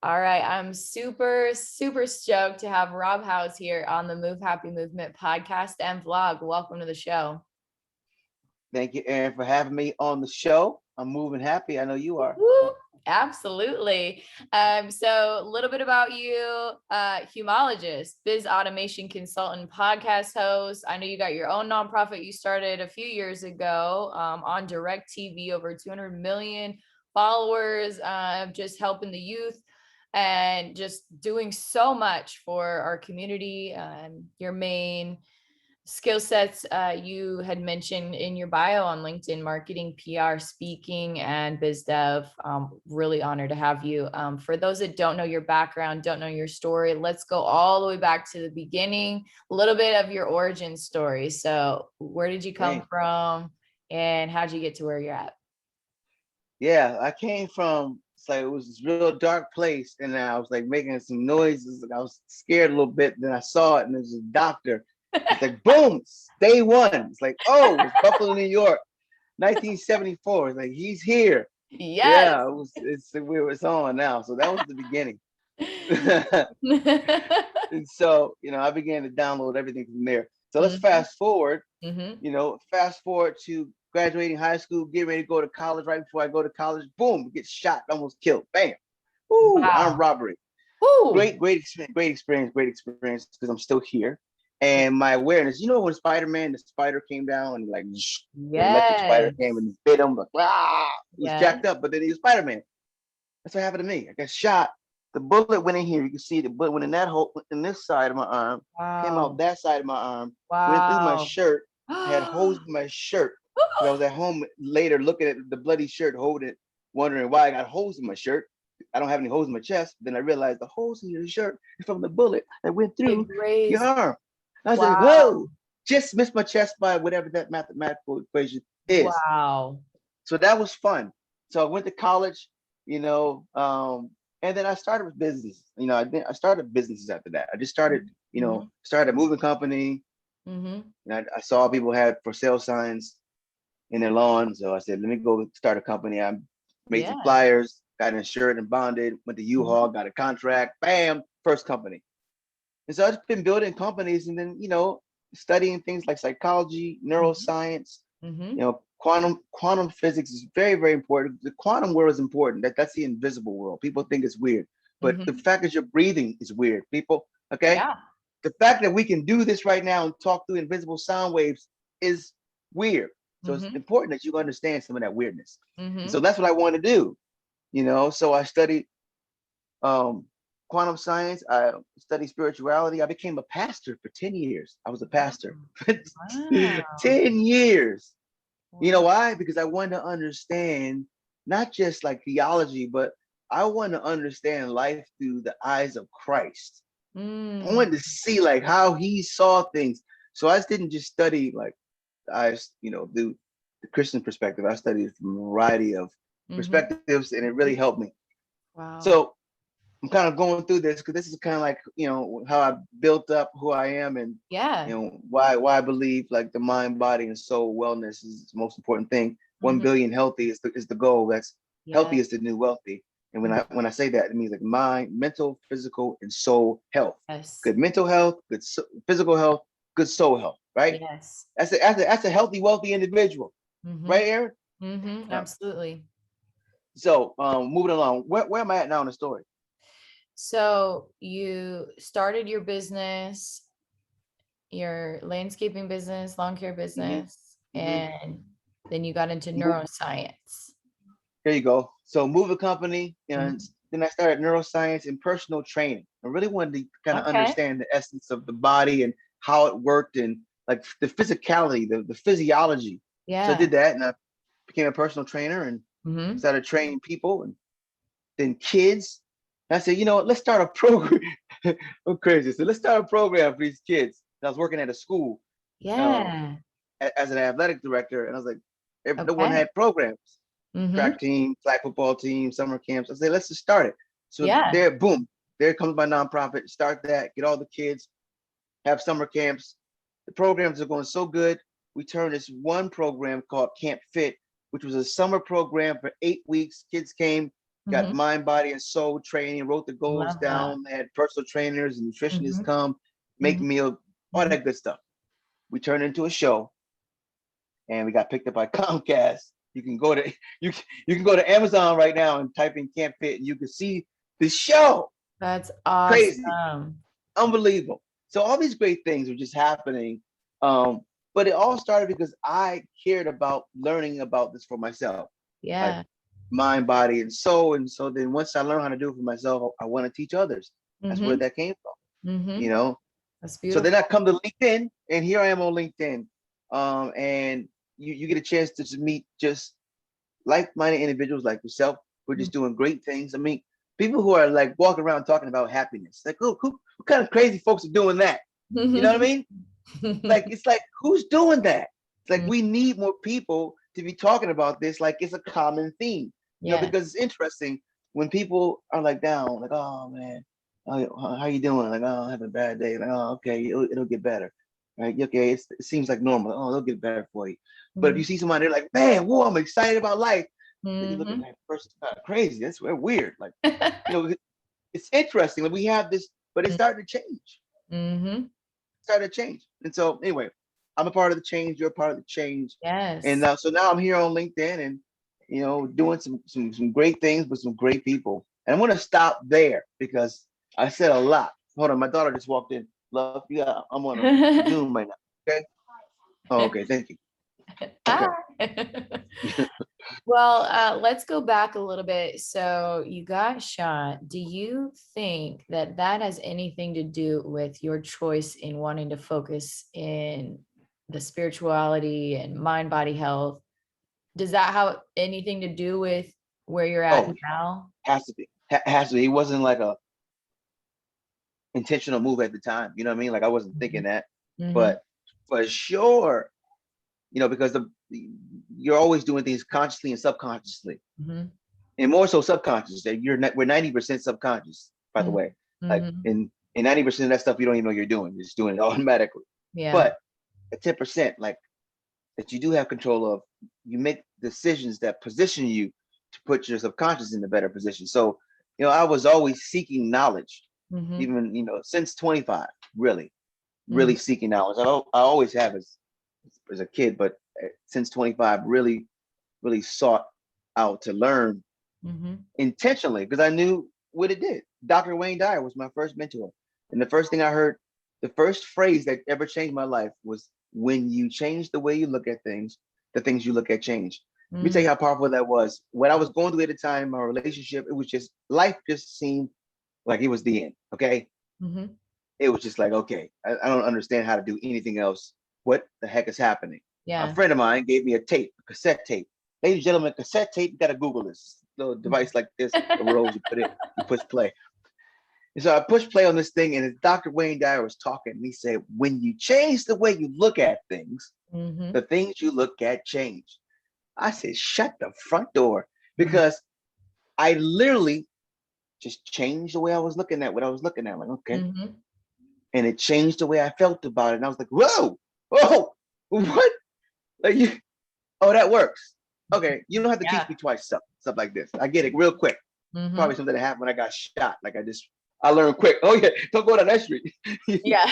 All right, I'm super, super stoked to have Rob Howze here on the Move Happy Movement podcast and vlog. Welcome to the show. Thank you, Erin, for having me on the show. I'm moving happy. I know you are. Woo-hoo. Absolutely. So a little bit about you, humologist, biz automation consultant, podcast host. I know you got your own nonprofit you started a few years ago on DirecTV, over 200 million followers, just helping the youth and just doing so much for our community. Your main skill sets you had mentioned in your bio on LinkedIn: marketing, PR, speaking, and biz dev. Really honored to have you. For those that don't know your background, don't know your story, let's go all the way back to the beginning, a little bit of your origin story. So where did you come from and how'd you get to where you're at? Yeah, I came from, it's like it was this real dark place, and I was like making some noises. Like I was scared a little bit. Then I saw it, and there's a doctor. It's like, boom, it's day one. It's like, oh, it's Buffalo, New York, 1974. It's like, he's here. Yes. Yeah, it's on now. So that was the beginning. And so, I began to download everything from there. So let's fast forward, Mm-hmm. fast forward to graduating high school, get ready to go to college. Right before I go to college, boom, get shot, almost killed. Bam. Ooh, armed Wow. robbery. Woo. Great experience because I'm still here. And my awareness, when Spider-Man, the spider came down and like the electric spider came Yes. and bit him, like, ah, it was Yes. jacked up, but then he was Spider-Man. That's what happened to me. I got shot. The bullet went in here. You can see the bullet went in that hole in this side of my arm, came out Wow. that side of my arm, went through my Wow. shirt. I had holes in my shirt because I was at home later looking at the bloody shirt, holding it, wondering why I got holes in my shirt. I don't have any holes in my chest. Then I realized the holes in your shirt are from the bullet that went Big through your raise. arm. I was like, Wow. whoa, just missed my chest by whatever that mathematical equation is. Wow. So that was fun. So I went to college, you know, um, and then I started with business. I started businesses after that. I just started, Mm-hmm. started a moving company. Mm-hmm. And I saw people had for sale signs in their lawn. So I said, let me go start a company. I made some Yeah. flyers, got insured and bonded, went to U-Haul, Mm-hmm. got a contract, bam, first company. And so I've been building companies and then, studying things like psychology, neuroscience, Mm-hmm. quantum physics is very, very important. The quantum world is important. That's the invisible world. People think it's weird, but the Mm-hmm. fact that you're breathing is weird. People, okay? Yeah. The fact that we can do this right now and talk through invisible sound waves is weird. So it's Mm-hmm. important that you understand some of that weirdness. And Mm-hmm. so that's what I want to do. So I studied um, quantum science. I studied spirituality. I became a pastor for 10 years. I was a pastor for Wow. 10 years. You know Wow. why? Because I wanted to understand not just like theology, but I wanted to understand life through the eyes of Christ. I Mm. wanted to see like how he saw things. So I didn't just study like the Christian perspective. I studied from a variety of Mm-hmm. perspectives, and it really helped me. Wow. So I'm kind of going through this because this is kind of like how I built up who I am, and Yeah. why I believe like the mind, body, and soul wellness is the most important thing. One Mm-hmm. billion healthy is the goal. That's Yeah. healthy is the new wealthy. And when I Mhm. when I say that, it means like mind, mental, physical, and soul health. Yes. Good mental health, good physical health, good soul health. Right? Yes. That's a healthy, wealthy individual. Mm-hmm. Right, Aaron? Mm-hmm. Yeah. Absolutely. So moving along, where am I at now in the story? So you started your business, your landscaping business, lawn care Mm-hmm. business, Mm-hmm. and then you got into neuroscience. There you go. So move a company, and Mhm. then I started neuroscience and personal training. I really wanted to kind of Okay. understand the essence of the body and how it worked and like the physicality, the physiology. So I Yeah. did that, and I became a personal trainer and Mm-hmm. started training people and then kids. And I said, you know what, let's start a program. I'm crazy. So let's start a program for these kids. And I was working at a school um, Yeah. as an athletic director, and I was like, no one Okay. had programs, Mm-hmm. track team, flag football team, summer camps. I said, let's just start it. So Yeah. there, boom, there comes my nonprofit. Start that, get all the kids, have summer camps. The programs are going so good. We turned this one program called Camp Fit, which was a summer program for 8 weeks. Kids came got Mhm. mind, body, and soul training, wrote the goals Love that. down, had personal trainers and nutritionists Mhm. come, make Mhm. meal, all Mhm. that good stuff. We turned it into a show, and we got picked up by Comcast. You can go to you can go to Amazon right now and type in Camp Fit, and you can see the show. That's Crazy, awesome. unbelievable. So all these great things were just happening. But it all started because I cared about learning about this for myself, like Yeah. mind, body, and soul. And so then once I learned how to do it for myself, I want to teach others. That's where Mhm. that came from, you Mhm. know. That's So then I beautiful. come to LinkedIn, and here I am on LinkedIn. And you get a chance to just meet just like-minded individuals like yourself who are Mhm. just doing great things. I mean, people who are like walking around talking about happiness. Like, what kind of crazy folks are doing that? You know what I mean? Like, it's like, who's doing that? It's like we need more people to be talking about this. Like, it's a common theme, Yeah. because it's interesting when people are like down, like, oh man, how you doing? Like, oh, I'm having a bad day. Like, oh, okay, it'll get better. Right? Okay, it seems like normal. Oh, it'll get better for you. But if you Mhm. see somebody, they're like, man, whoa, I'm excited about life. Then you look at Mhm. that person, kind of crazy. That's weird. Like, you know, it's interesting. Like, we have this, but it's starting to change. Mhm. Started to change. And so anyway, I'm a part of the change. You're a part of the change. And Yes. so now I'm here on LinkedIn, and doing some great things with some great people. And I'm gonna stop there because I said a lot. Hold on, my daughter just walked in. Love, yeah, I'm on a Zoom right now. Okay. Oh, okay. Thank you. Okay. Hi. Well, let's go back a little bit. So you got shot. Do you think that that has anything to do with your choice in wanting to focus in the spirituality and mind body health? Does that have anything to do with where you're at Oh, now? has to be. Has to be. It wasn't like a intentional move at the time. You know what I mean? Like, I wasn't thinking that, Mm-hmm. but for sure, because you're always doing things consciously and subconsciously, Mm-hmm. and more so subconscious. That we're 90% subconscious, by the way. Like, Mm-hmm. in 90% of that stuff, you don't even know you're doing. You're just doing it automatically. Yeah. But at 10%, like, that you do have control of, you make decisions that position you to put your subconscious in a better position. So, I was always seeking knowledge, Mm-hmm. even since 25, really, Mm-hmm. really seeking knowledge. I always have as a kid, but since 25, really, really sought out to learn Mm-hmm. intentionally because I knew what it did. Dr. Wayne Dyer was my first mentor. And the first thing I heard, the first phrase that ever changed my life was, when you change the way you look at things, the things you look at change. Let me tell you how powerful that was. When I was going through at the time, my relationship, it was just, life just seemed like it was the end. Okay. Mm-hmm. It was just like, okay, I don't understand how to do anything else. What the heck is happening? A Yeah. friend of mine gave me a tape, a cassette tape. Ladies and gentlemen, cassette tape, you gotta Google this. Little device like this, the rows, you put it, you push play. And so I pushed play on this thing, and as Dr. Wayne Dyer was talking, and he said, when you change the way you look at things, Mm-hmm. the things you look at change. I said, shut the front door, because I literally just changed the way I was looking at what I was looking at. Like, okay. Mm-hmm. And it changed the way I felt about it. And I was like, whoa, whoa, what? Like, oh, that works. Okay, you don't have to Yeah. teach me twice stuff like this. I get it real quick. Mm-hmm. Probably something that happened when I got shot. Like, I learned quick. Oh yeah, don't go down that street. Yeah.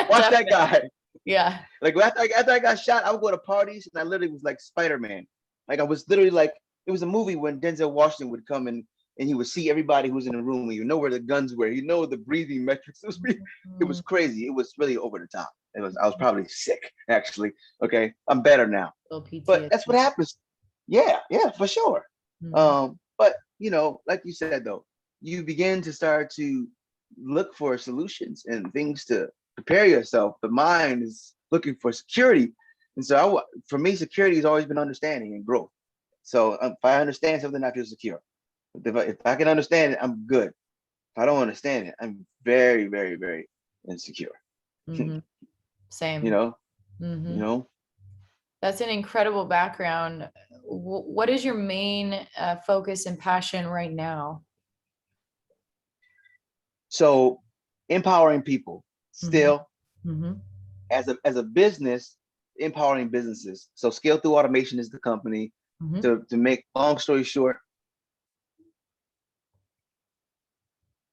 Watch that Definitely. guy. Yeah. Like, after I got shot, I would go to parties, and I literally was like Spider-Man. Like, I was literally like, it was a movie when Denzel Washington would come in, and he would see everybody who was in the room, and you know where the guns were, the breathing metrics. It was crazy. It was really over the top. I was probably sick, actually. Okay, I'm better now. Little But that's what PTSD. happens. Yeah, yeah, for sure. Mhm. But like you said though, you begin to start to look for solutions and things to prepare yourself. The mind is looking for security, and so for me, security has always been understanding and growth. So if I understand something, I feel secure. If I can understand it, I'm good. If I don't understand it, I'm very, very, very insecure. you Mhm. Same. know, you Mhm. know. That's an incredible background. What is your main focus and passion right now? So empowering people Mhm. still Mhm. as a business, empowering businesses. So Scale Through Automation is the company. Mhm. To make long story short,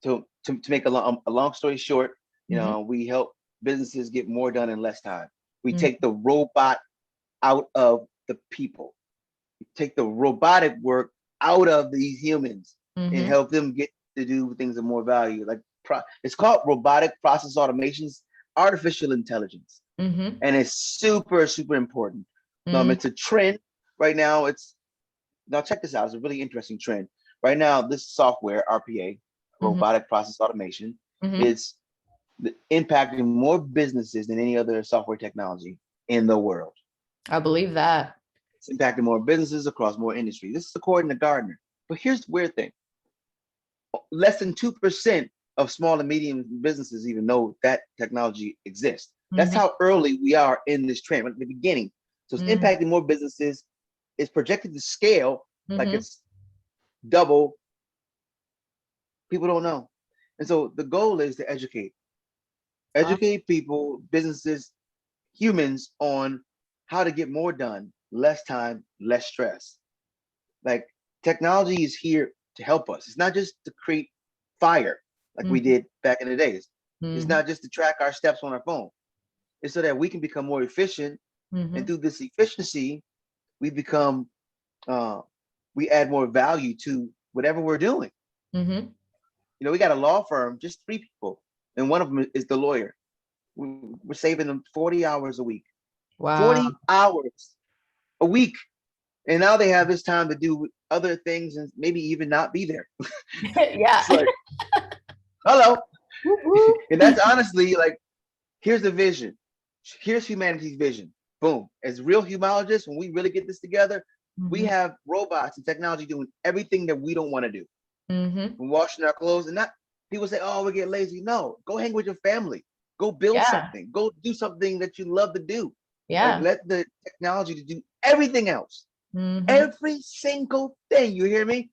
to make a long story short, Mm-hmm. we help businesses get more done in less time. We Mm-hmm. take the robot out of the people. We take the robotic work out of these humans and Mm-hmm. help them get to do things of more value. Like it's called robotic process automations, artificial intelligence, Mm-hmm. and it's super, super important. Mm-hmm. It's a trend right now. Now check this out. It's a really interesting trend. Right now, this software, RPA, Mm-hmm. robotic process automation, Mm-hmm. is impacting more businesses than any other software technology in the world. I believe that. It's impacting more businesses across more industries. This is according to Gardner. But here's the weird thing. Less than 2% of small and medium businesses even know that technology exists. That's Mm-hmm. how early we are in this trend, at the beginning. So it's Mm-hmm. impacting more businesses. It's projected to scale like Mm-hmm. it's double. People don't know. And so the goal is to educate people, businesses, humans on how to get more done, less time, less stress. Like technology is here to help us. It's not just to create fire like we Mm-hmm. did back in the days. It's Mm-hmm. not just to track our steps on our phone. It's so that we can become more efficient. Mm-hmm. And through this efficiency, we become uh, we add more value to whatever we're doing. Mm-hmm. We got a law firm, just 3 people, and one of them is the lawyer. We're saving them 40 hours a week. Wow. 40 hours a week. And now they have this time to do other things and maybe even not be there. Yeah. It's like, hello. Whoop, whoop. And that's honestly like, here's the vision. Here's humanity's vision. Boom. As real humologists, when we really get this together, we Mm-hmm. have robots and technology doing everything that we don't want to do. Mm-hmm. From washing our clothes and not people say, oh, we get lazy. No, go hang with your family. Go build Yeah. something. Go do something that you love to do. Like Yeah. let the technology to do everything else. Mm-hmm. Every single thing. You hear me?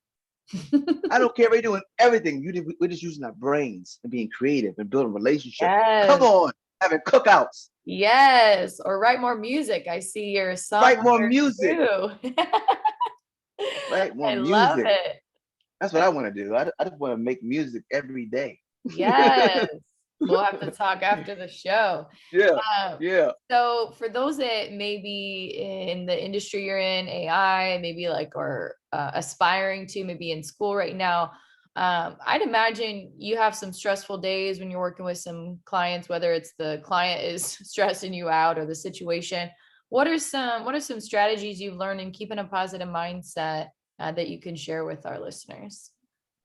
I don't care if you're doing everything. We're just using our brains and being creative and building relationships. Come Yes. on, having cookouts, Yes. Or write more music. I see your song write more there music, too. write more I love music. it. That's what I want to do. I just want to make music every day. Yes. We'll have to talk after the show. Yeah, Um, yeah. so for those that may be in the industry you're in, AI, maybe like, or aspiring to, maybe in school right now, I'd imagine you have some stressful days when you're working with some clients, whether it's the client is stressing you out or the situation. What are some strategies you've learned in keeping a positive mindset that you can share with our listeners?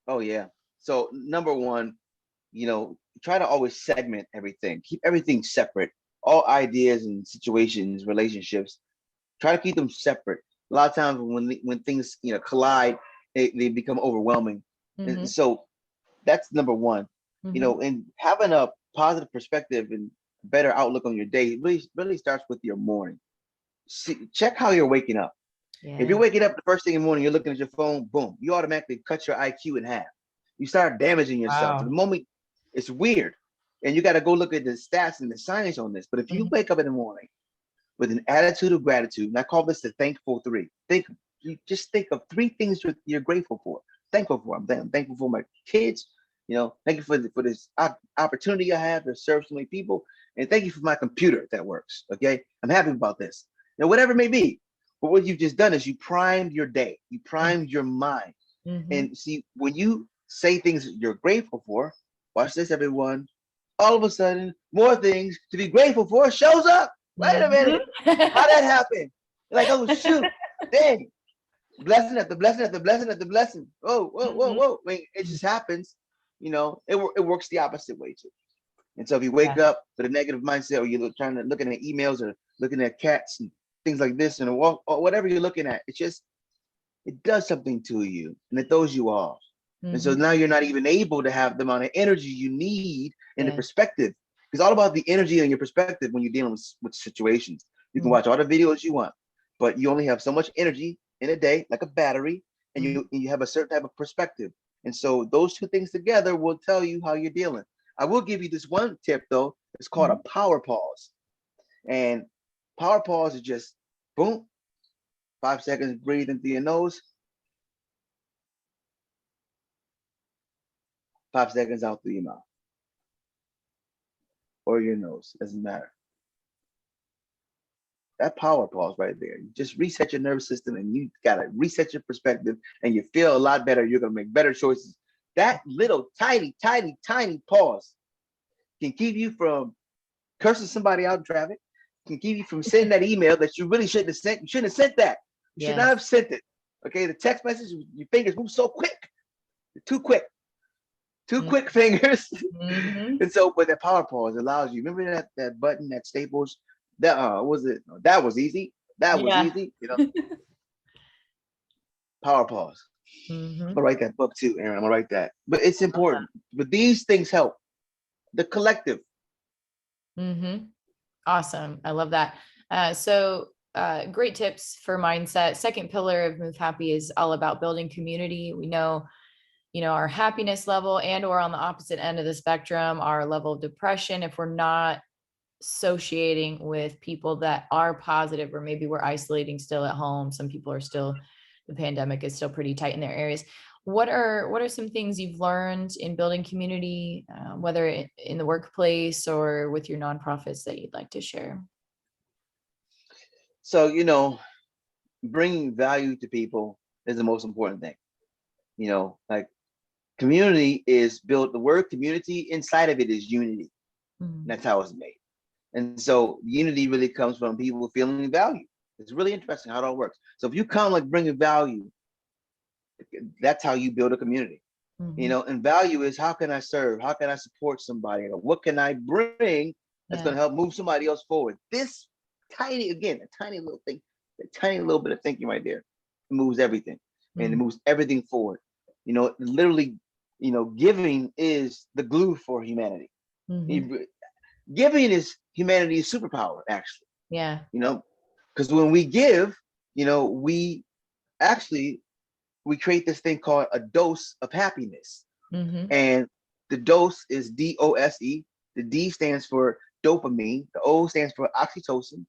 Oh yeah. So number one, try to always segment everything. Keep everything separate. All ideas and situations, relationships, try to keep them separate. A lot of times when things collide, they become overwhelming. And Mm-hmm. so that's number one. Mm-hmm. And having a positive perspective and better outlook on your day really starts with your morning. Check how you're waking up. If you're Yeah. waking up the first thing in the morning, you're looking at your phone, boom, you automatically cut your IQ in half. You start damaging yourself. The Wow. moment it's weird. And you got to go look at the stats and the science on this. But if you Mm-hmm. wake up in the morning with an attitude of gratitude, and I call this the thankful three. You just think of 3 things you're grateful for. Thankful for. I'm thankful for my kids. Thank you for this opportunity I have to serve so many people, and thank you for my computer that works. Okay, I'm happy about this. Whatever it may be. But what you've just done is you primed your day. You primed your mind. Mm-hmm. And see, when you say things that you're grateful for, watch this, everyone. All of a sudden, more things to be grateful for shows up. Wait a minute. How that happened? Like, oh shoot, dang. Blessing after blessing after blessing after blessing. Oh, whoa, whoa, Mhm. whoa. I mean, it just happens. It works the opposite way too. And so if you wake Yeah. up with a negative mindset, or you're trying to looking at emails or looking at cats and things like this, and or whatever you're looking at, it does something to you and it throws you off. And so Mhm. now you're not even able to have the amount of energy you need and the Yeah. perspective. It's all about the energy and your perspective when you're dealing with situations. You can Mhm. watch all the videos you want, but you only have so much energy in a day, like a battery, and Mhm. you have a certain type of perspective. And so those 2 things together will tell you how you're dealing. I will give you this one tip though. It's called a Mhm. power pause. And power pause is just boom, 5 seconds, breathe into your nose, 5 seconds out through your mouth or your nose, doesn't matter. That power pause right there. You just reset your nervous system and you gotta reset your perspective and you feel a lot better. You're gonna make better choices. That little tiny pause can keep you from cursing somebody out in traffic, can keep you from sending that email that you really shouldn't have sent. You shouldn't have sent that. You should not have sent it. Okay, the text message, your fingers move so quick. You're too quick. Too quick fingers. And so, but that power pause allows you. Remember that button, that Staples? That was it. That was easy. That was easy. You know, power pause. I'm gonna write that book too, Erin. I'm gonna write that. But it's important. But these things help. The collective. Awesome. I love that. So great tips for mindset. Second pillar of Move Happy is all about building community. We know, our happiness level and or on the opposite end of the spectrum, our level of depression, if we're not associating with people that are positive, or maybe we're isolating still at home. Some people are still, the pandemic is still pretty tight in their areas. What are some things you've learned in building community, whether in the workplace or with your nonprofits, that you'd like to share? So, bringing value to people is the most important thing. Like community is built, the word community, inside of it is unity. That's how it's made. And so unity really comes from people feeling value. It's really interesting how it all works. So if you come like bringing value, that's how you build a community. And value is, how can I serve? How can I support somebody? What can I bring that's going to help move somebody else forward? This tiny, again, a tiny little thing, a tiny little bit of thinking right there moves everything. And it moves everything forward. Literally, giving is the glue for humanity. Giving is humanity's superpower, actually. Yeah. Because when we give, we create this thing called a dose of happiness. And the dose is DOSE. The D stands for dopamine. The O stands for oxytocin.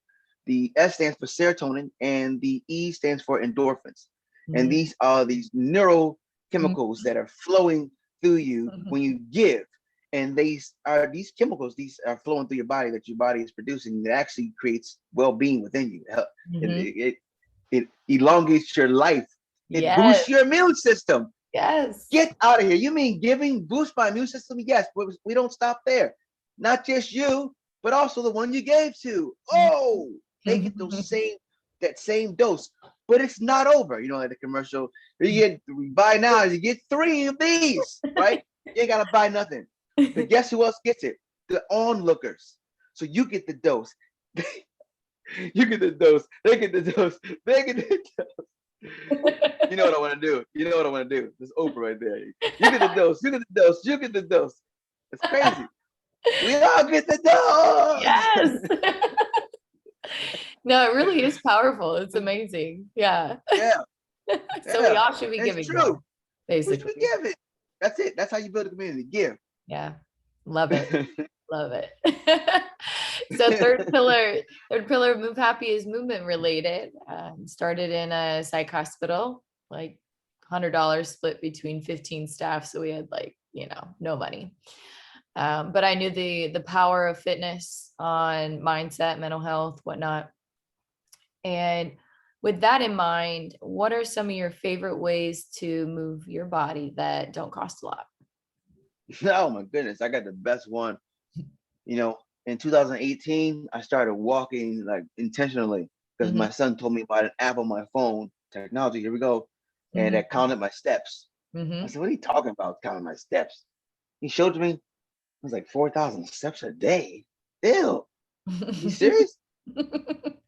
The S stands for serotonin. And the E stands for endorphins. And these are these neurochemicals that are flowing through you when you give. And these chemicals, these are flowing through your body that your body is producing. That actually creates well-being within you. It elongates your life. It boosts your immune system. Yes. Get out of here. You mean giving boosts my immune system? Yes, but we don't stop there. Not just you, but also the one you gave to. Oh, they get that same dose. But it's not over. Like the commercial, you buy now, you get 3 of these, right? You ain't gotta buy nothing. But guess who else gets it? The onlookers. So you get the dose. You get the dose. They get the dose. They get the dose. You know what I want to do. This Oprah right there. You get the dose. You get the dose. You get the dose. It's crazy. We all get the dose. Yes. No, it really is powerful. It's amazing. Yeah. Yeah. So we all should be giving. True. Basically. We should give it. That's it. That's how you build a community. Give. Yeah. Love it. Love it. So third pillar of Move Happy is movement related. Started in a psych hospital, like $100 split between 15 staff. So we had no money. But I knew the power of fitness on mindset, mental health, whatnot. And with that in mind, what are some of your favorite ways to move your body that don't cost a lot? Oh my goodness, I got the best one. In 2018, I started walking like intentionally because my son told me about an app on my phone, technology, here we go, and that counted my steps. I said, what are you talking about, counting my steps? He showed me, it was like 4,000 steps a day. Ew, you serious?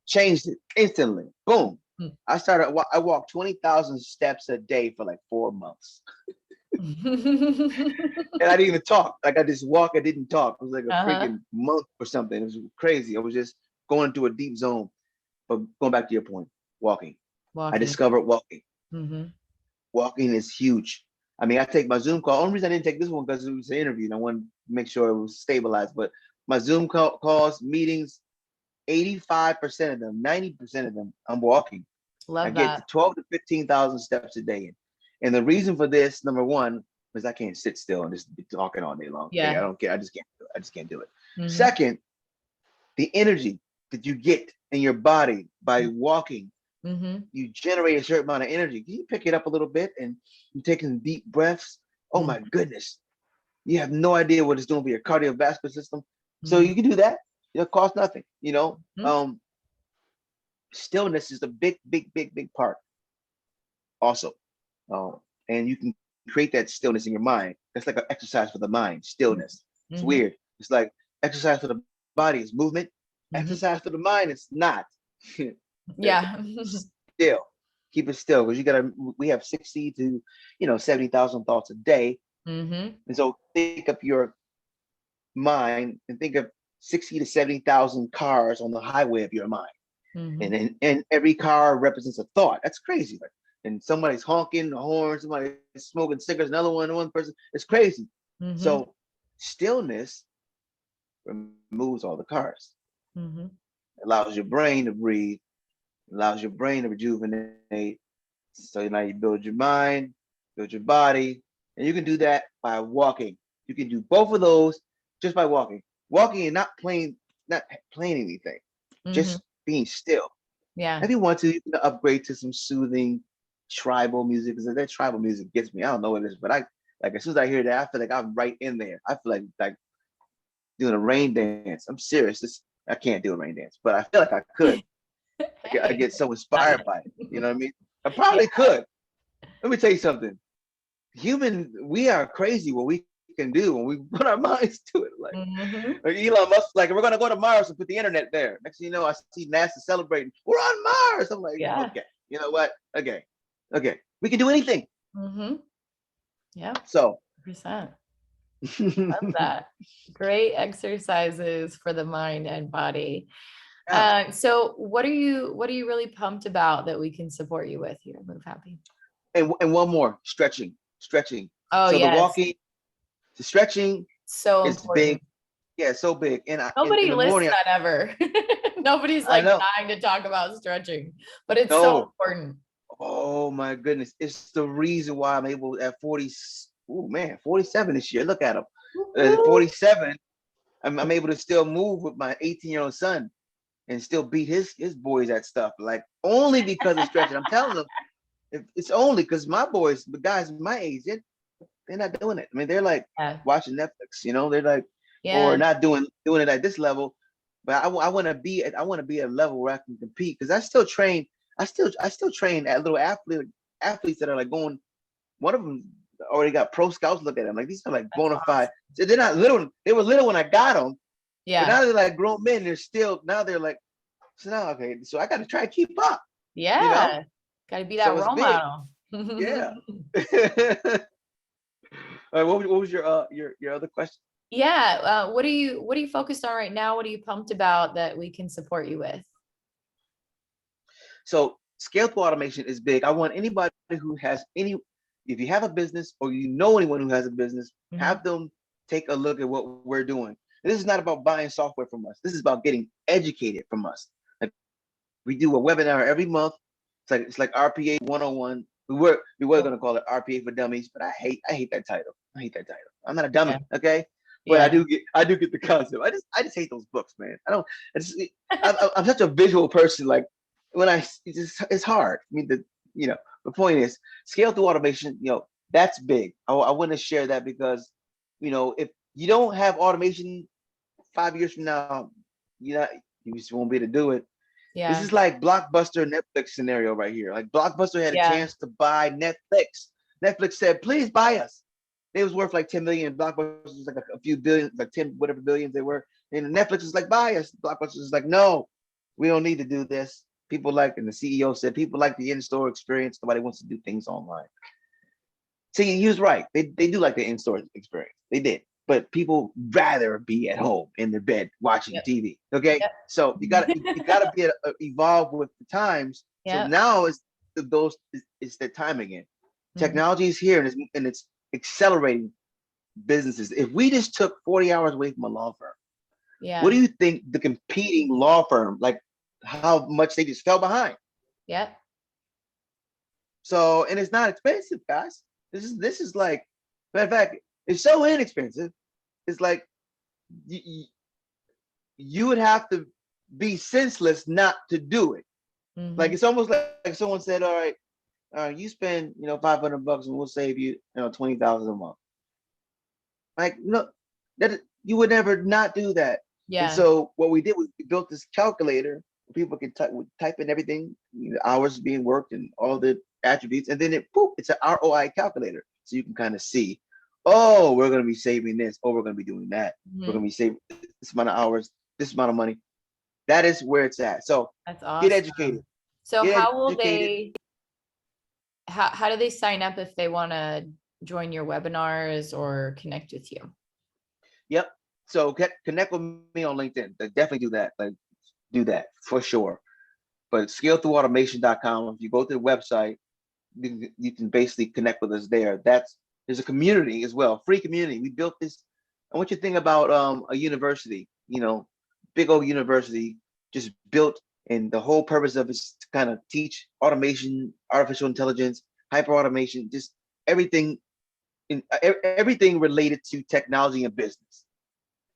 Changed it instantly. Boom. I walked 20,000 steps a day for like 4 months. And I didn't even talk. Like I just walked, I didn't talk. It was like a freaking month or something. It was crazy. I was just going into a deep zone. But going back to your point, walking. I discovered walking. Walking is huge. I mean, I take my Zoom call. Only reason I didn't take this one because it was an interview and I wanted to make sure it was stabilized. But my Zoom calls, meetings, 85% of them, 90% of them, I'm walking. Love I get 12 to 15,000 steps a day. And the reason for this, number one, because I can't sit still and just be talking all day long. Okay, I Yeah. don't care. I just can't do it. I just can't do it. Mhm. Second, the energy that you get in your body by walking, Mhm. you generate a certain amount of energy. You pick it up a little bit and you taking deep breaths. Oh my goodness. You have no idea what it's doing for your cardiovascular system. So Mhm. you can do that. It'll cost nothing, Mhm. Stillness is a big, big, big, big part also. And you can create that stillness in your mind. That's like an exercise for the mind, stillness. It's Mhm. weird. It's like exercise for the body is movement. Mhm. Exercise for the mind is not. Yeah. Still. Keep it still because we have 60 to 70,000 thoughts a day. Mhm. And so think of your mind and think of 60 to 70,000 cars on the highway of your mind. Mhm. And every car represents a thought. That's crazy. Right? And somebody's honking the horn, somebody's smoking cigarettes, one person. It's crazy. Mhm. So stillness removes all the cars. Mhm. Allows your brain to breathe, allows your brain to rejuvenate. So now you build your mind, build your body, and you can do that by walking. You can do both of those just by walking. Walking and not playing anything, Mhm. just being still. Yeah. If you want to, you can upgrade to some soothing tribal music because that tribal music gets me. I don't know what it is, but I like as soon as I hear that, I feel like I'm right in there. I feel like doing a rain dance. I'm serious. I can't do a rain dance, but I feel like I could. I Hey. get so Got inspired it. by it. You know what I mean? I Yeah. probably could. Let me tell you something. We are crazy what we can do when we put our minds to it. Mhm. Like Elon Musk, like we're gonna go to Mars and put the internet there. Next thing you know, I see NASA celebrating. We're on Mars. I'm like, Yeah. okay, you know what? Okay, we can do anything. Mhm. Yep. So, 100%. Love yeah, that. Great exercises for the mind and body. So what are you really pumped about that we can support you with here, Move Happy? and one more stretching. Oh So the yes, walking, the stretching so is big. important. Yeah, so big. And in Nobody the lists morning, that ever. Nobody's I like know. dying to talk about stretching, but it's so No, important. oh my goodness. It's the reason why I'm able at 40, oh man, 47 this year. Look at him. At Woo-hoo. 47, I'm able to still move with my 18-year-old son and still beat his boys at stuff. Like only because of stretching. I'm telling them, it's only because my boys, the guys my age, they're not doing it. I mean, they're like Yeah. watching Netflix, they're like, or Yeah. not doing it at this level. But I want to be at a level where I can compete because I still train. I still train at little athletes that are like going. One of them already got pro scouts. Look at them, like these are like That's bona fide. awesome. So they're not little. They were little when I got them, but Yeah. now they're like grown men. They're still now they're like. So now okay, so I got to try to keep up. You know, Yeah. Got to be so that it's role big. model. Yeah. All right, what was your other question? Yeah. What are you focused on right now? What are you pumped about that we can support you with? So scale through automation is big. I want anybody who has if you have a business or you know anyone who has a business, Mhm. have them take a look at what we're doing. This is not about buying software from us. This is about getting educated from us. Like we do a webinar every month. It's like RPA 101. We were Cool. gonna call it RPA for Dummies, but I hate that title. I hate that title. I'm not a Yeah. dummy, okay? But I Yeah. do get the concept. I just hate those books, man. I don't. I'm such a visual person. Like when it's hard. I mean the point is scale through automation. That's big. I want to share that because if you don't have automation 5 years from now, you just won't be able to do it. This Yeah. is like Blockbuster Netflix scenario right here. Like Blockbuster had a Yeah. chance to buy Netflix. Netflix said, please buy us. It was worth like 10 million. Blockbuster was like a few billion, like 10 whatever billions they were. And Netflix was like, buy us. Blockbuster was like, no, we don't need to do this. And the CEO said, people like the in-store experience. Nobody wants to do things online. See, he was right. They do like the in-store experience. They did. But people rather be at home in their bed watching Yep. TV. Okay. Yep. So you gotta be evolve with the times. So Yep. now it's that time again. Mhm. Technology is here and it's accelerating businesses. If we just took 40 hours away from a law firm, what do Yeah. you think the competing law firm, like how much they just fell behind? Yep. So, and it's not expensive, guys. This is like Matter of fact, it's so inexpensive. It's like you would have to be senseless not to do it. Like it's almost like someone said, all right, you spend, $500 and we'll save you, 20,000 a month. Like, that you would never not do that. And Yeah. so what we did was we built this calculator where people can type in everything, hours being worked and all the attributes, and then it's an ROI calculator. So you can kind of see, oh, we're going to be saving this, or we're going to be doing that. We're going to be saving this amount of hours, this amount of money. That is where it's at. So That's awesome. get educated. So Get how will educated. how do they sign up if they want to join your webinars or connect with you? Yep. So connect with me on LinkedIn. Definitely do that. Like, do that for sure. But scalethroughautomation.com, if you go to the website, you can basically connect with us there. There's a community as well, free community. We built this. I want you to think about a university, big old university just built, and the whole purpose of it is to kind of teach automation, artificial intelligence, hyper automation, just everything everything related to technology and business.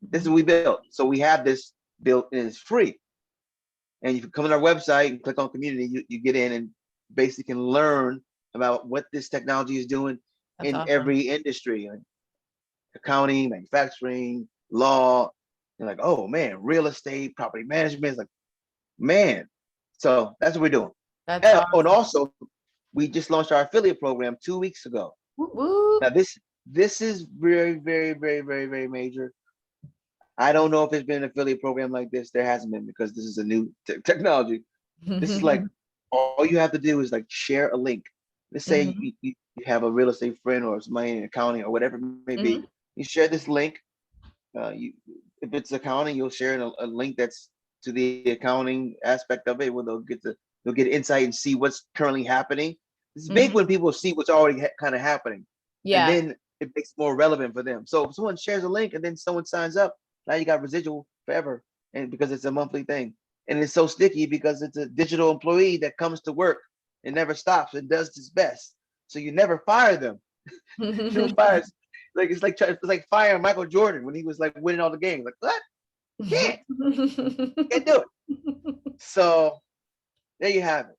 This is what we built. So we have this built and it's free. And you can come on our website and click on community, you get in and basically can learn about what this technology is doing. That's in awesome. Every industry, like accounting, manufacturing, law. You're like, oh man, real estate, property management. It's like, man. So that's what we're doing. That's awesome. And also, we just launched our affiliate program 2 weeks ago. Woo-woo. Now this is very, very, very, very, very major. I don't know if there's been an affiliate program like this. There hasn't been, because this is a new technology. This is like, all you have to do is like share a link. Let's say you have a real estate friend or somebody in accounting or whatever it may be. You share this link. If it's accounting, you'll share a link that's to the accounting aspect of it, where they'll get insight and see what's currently happening. It's big when people see what's already kind of happening. Yeah. And then it makes it more relevant for them. So if someone shares a link and then someone signs up, now you got residual forever, and because it's a monthly thing. And it's so sticky because it's a digital employee that comes to work and never stops and does his best. So you never fire them. You fire, like it's like firing Michael Jordan when he was like winning all the games. Like, what? Can't do it. So there you have it.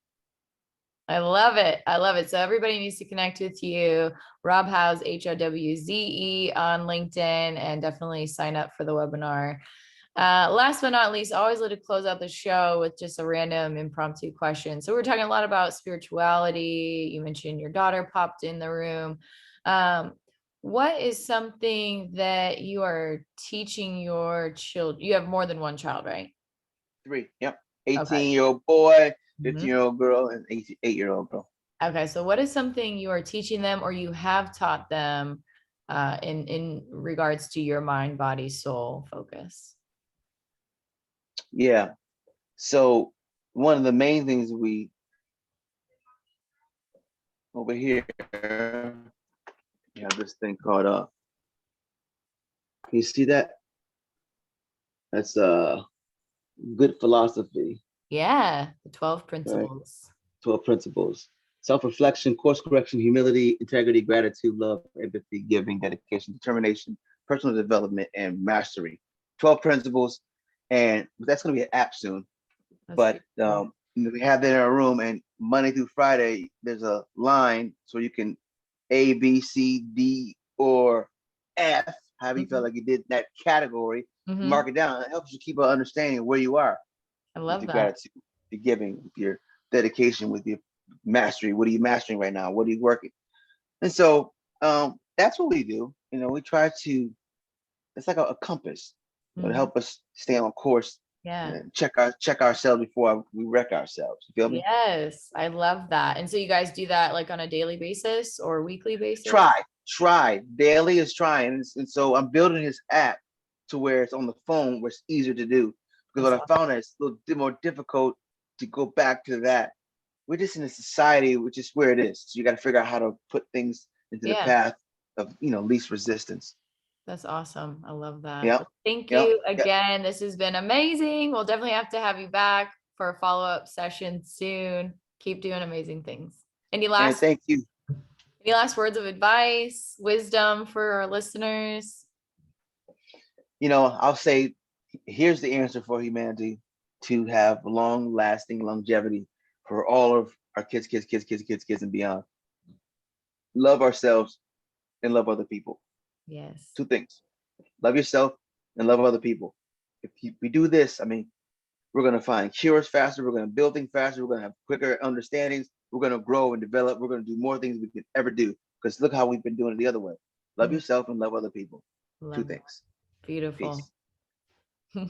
I love it. I love it. So everybody needs to connect with you, Rob Howze, Howze on LinkedIn, and definitely sign up for the webinar. Last but not least, I always like to close out the show with just a random impromptu question. So we're talking a lot about spirituality. You mentioned your daughter popped in the room. What is something that you are teaching your children? You have more than one child, right? 3. Yep. 18-year-old boy, 15-year-old girl, and 8-year-old girl. Okay. So what is something you are teaching them or you have taught them in regards to your mind, body, soul focus? Yeah. So one of the main things over here, you have this thing called can you see that? That's good philosophy. Yeah, the 12 principles. Right. 12 principles. Self-reflection, course correction, humility, integrity, gratitude, love, empathy, giving, dedication, determination, personal development, and mastery. 12 principles. And that's going to be an app soon. That's but we have that in our room, and Monday through Friday, there's a line so you can A, B, C, D, or F, however you felt like you did that category, mark it down. It helps you keep an understanding of where you are. I love that. Gratitude, your giving, your dedication, with your mastery. What are you mastering right now? What are you working? And so that's what we do. We try to, it's like a compass to help us stay on course. Yeah. And check ourselves before we wreck ourselves. You feel me? Yes, I love that. And so you guys do that like on a daily basis or weekly basis? Try. Daily is trying. And so I'm building this app to where it's on the phone, where it's easier to do. Because what I found that it's a little more difficult to go back to that. We're just in a society which is where it is. So you got to figure out how to put things into the path of least resistance. That's awesome. I love that. Yeah. Thank you again. This has been amazing. We'll definitely have to have you back for a follow-up session soon. Keep doing amazing things. Any last? Thank you. Any last words of advice, wisdom for our listeners? I'll say, here's the answer for humanity to have long-lasting longevity for all of our kids, and beyond. Love ourselves and love other people. Yes. Two things. Love yourself and love other people. If we do this, I mean, we're going to find cures faster. We're going to build things faster. We're going to have quicker understandings. We're going to grow and develop. We're going to do more things we could ever do, because look how we've been doing it the other way. Love yourself and love other people. Two Love it. things. Beautiful. Peace.